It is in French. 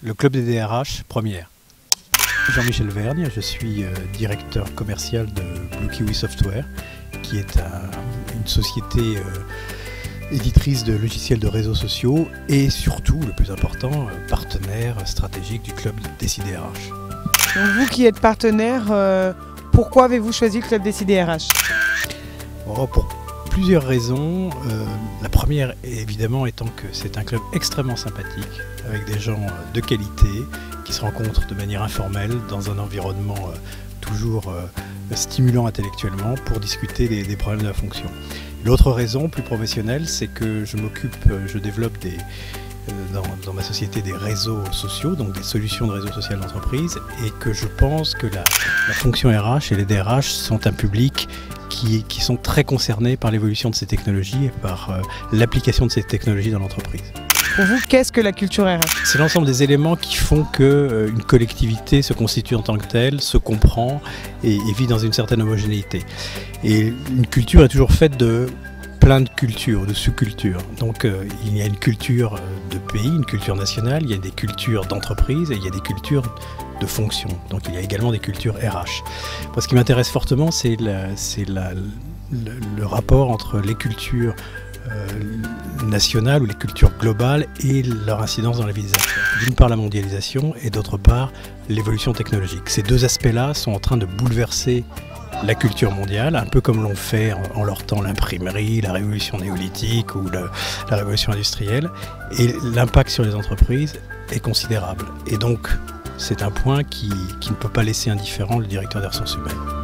Le club des DRH, première. Jean-Michel Vergne, je suis directeur commercial de Blue Kiwi Software, qui est une société éditrice de logiciels de réseaux sociaux et surtout, le plus important, partenaire stratégique du club des CDRH. Donc vous qui êtes partenaire, pourquoi avez-vous choisi le club des CDRH? Pour plusieurs raisons. La première, évidemment, étant que c'est un club extrêmement sympathique, avec des gens de qualité, qui se rencontrent de manière informelle, dans un environnement toujours stimulant intellectuellement, pour discuter des problèmes de la fonction. L'autre raison, plus professionnelle, c'est que je développe dans ma société des réseaux sociaux, donc des solutions de réseau social d'entreprise, et que je pense que la fonction RH et les DRH sont un public qui sont très concernés par l'évolution de ces technologies et par l'application de ces technologies dans l'entreprise. Pour vous, qu'est-ce que la culture RH? C'est l'ensemble des éléments qui font qu'une collectivité se constitue en tant que telle, se comprend et vit dans une certaine homogénéité. Et une culture est toujours faite de plein de cultures, de sous-cultures. Donc il y a une culture de pays, une culture nationale, il y a des cultures d'entreprise et il y a des cultures de fonction. Donc il y a également des cultures RH. Moi, ce qui m'intéresse fortement, c'est le rapport entre les cultures nationales ou les cultures globales et leur incidence dans la vie des affaires. D'une part la mondialisation et d'autre part l'évolution technologique. Ces deux aspects-là sont en train de bouleverser la culture mondiale, un peu comme l'ont fait en leur temps l'imprimerie, la révolution néolithique ou la révolution industrielle. Et l'impact sur les entreprises est considérable. Et donc c'est un point qui ne peut pas laisser indifférent le directeur des ressources humaines.